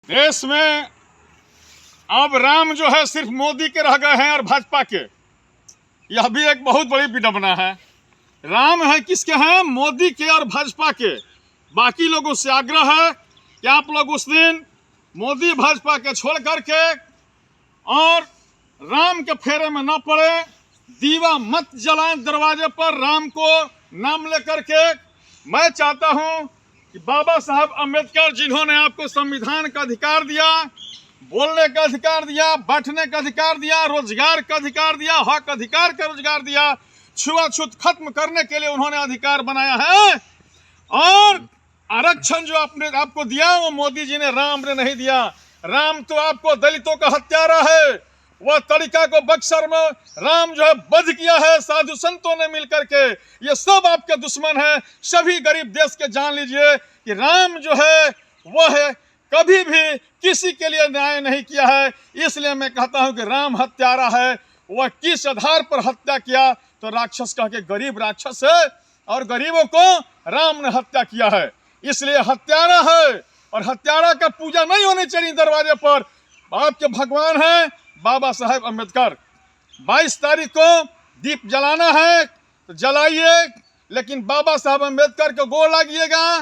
देश में अब राम जो है सिर्फ मोदी के रह गए हैं और भाजपा के। यह भी एक बहुत बड़ी विडंबना है। राम है किसके हैं? मोदी के और भाजपा के। बाकी लोगों से आग्रह है कि आप लोग उस दिन मोदी भाजपा के छोड़ करके और राम के फेरे में न पड़े, दीवा मत जलाएं दरवाजे पर राम को नाम लेकर के। मैं चाहता हूं कि बाबा साहब अम्बेडकर जिन्होंने आपको संविधान का अधिकार दिया, बोलने का अधिकार दिया, बैठने का अधिकार दिया, रोजगार का अधिकार दिया, हक अधिकार का रोजगार दिया, छुआछूत खत्म करने के लिए उन्होंने अधिकार बनाया है। और आरक्षण जो आपको दिया वो मोदी जी ने, राम ने नहीं दिया। राम तो आपको दलितों का हत्यारा है। वह तरीका को बक्सर में राम जो है वध किया है साधु संतों ने मिलकर के। ये सब आपके दुश्मन है। सभी गरीब देश के जान लीजिए कि राम जो है वह कभी भी किसी के लिए न्याय नहीं किया है। इसलिए मैं कहता हूं कि राम हत्यारा है। वह किस आधार पर हत्या किया? तो राक्षस कह के, गरीब राक्षस है और गरीबों को राम ने हत्या किया है, इसलिए हत्यारा है। और हत्यारा का पूजा नहीं होनी चाहिए दरवाजे पर। आपके भगवान है बाबा साहेब अम्बेडकर। 22 तारीख को दीप जलाना है तो जलाइए, लेकिन बाबा साहब अम्बेडकर को गोड़ लागिएगा।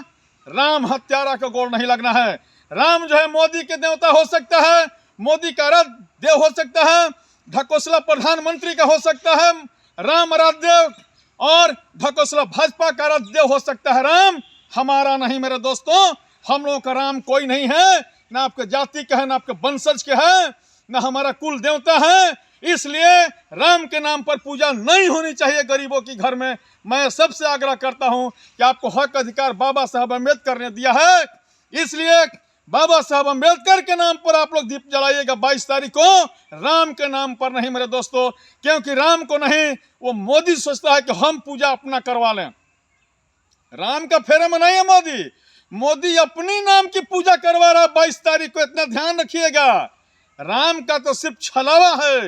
राम हत्यारा को गोड़ नहीं लगना है। राम जो है मोदी के देवता हो सकता है, मोदी का आराध्य देव हो सकता है, ढकोसला प्रधानमंत्री का हो सकता है राम आराध्य देव, और ढकोसला भाजपा का आराध्य देव हो सकता है राम। हमारा नहीं मेरे दोस्तों, हम लोगों का राम कोई नहीं है। ना आपके जाति के है, ना आपके वंशज के है, ना हमारा कुल देवता है। इसलिए राम के नाम पर पूजा नहीं होनी चाहिए गरीबों की घर में। मैं सबसे आग्रह करता हूं कि आपको हक अधिकार बाबा साहब अम्बेडकर ने दिया है, इसलिए बाबा साहब अम्बेडकर के नाम पर आप लोग दीप जलाइएगा 22 तारीख को, राम के नाम पर नहीं मेरे दोस्तों। क्योंकि राम को नहीं, वो मोदी सोचता है कि हम पूजा अपना करवा लें। राम का फेरे में नहीं है मोदी। मोदी अपनी नाम की पूजा करवा रहा है 22 तारीख को, इतना ध्यान रखिएगा। राम का तो सिर्फ छलावा है,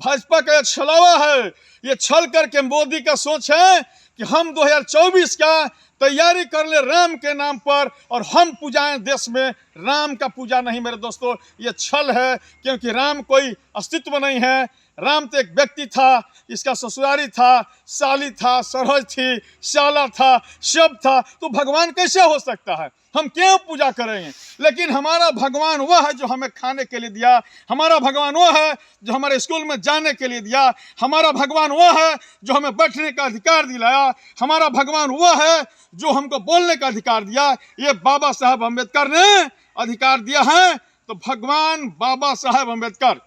भाजपा का छलावा है। ये छल करके मोदी का सोच है कि हम 2024 का तैयारी कर ले राम के नाम पर और हम पूजाएं देश में। राम का पूजा नहीं मेरे दोस्तों, ये छल है। क्योंकि राम कोई अस्तित्व नहीं है। राम तो एक व्यक्ति था, इसका ससुरारी था, साली था, सरहज थी, शाला था, शब था। तो भगवान कैसे हो सकता है? हम क्यों पूजा करेंगे? लेकिन हमारा भगवान वह है जो हमें खाने के लिए दिया। हमारा भगवान वह है जो हमारे स्कूल में जाने के लिए दिया। हमारा भगवान वह है जो हमें बैठने का अधिकार दिलाया। हमारा भगवान वह है जो हमको बोलने का अधिकार दिया। ये बाबा साहब अम्बेडकर ने अधिकार दिया है। तो भगवान बाबा साहब अम्बेडकर,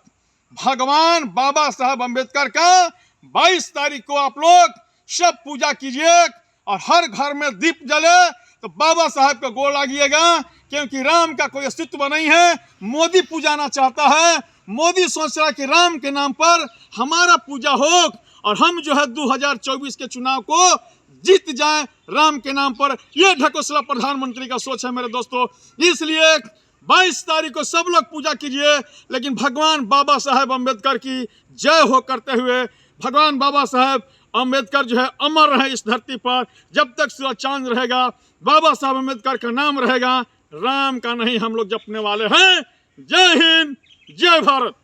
भगवान बाबा साहब अम्बेडकर का 22 तारीख को आप लोग सब पूजा कीजिए और हर घर में दीप जले तो बाबा साहब को गोड़ लागिएगा। क्योंकि राम का कोई अस्तित्व नहीं है। मोदी पूजाना चाहता है। मोदी सोच रहा है कि राम के नाम पर हमारा पूजा हो और हम जो है 2024 के चुनाव को जीत जाएं राम के नाम पर। यह ढकोसला प्रधानमंत्री का सोच है मेरे दोस्तों। इसलिए 22 तारीख को सब लोग पूजा कीजिए, लेकिन भगवान बाबा साहेब अम्बेडकर की जय हो करते हुए। भगवान बाबा साहेब अम्बेडकर जो है अमर रहे इस धरती पर। जब तक सूरज चांद रहेगा बाबा साहब अम्बेडकर का नाम रहेगा, राम का नहीं हम लोग जपने वाले हैं। जय हिंद, जय भारत।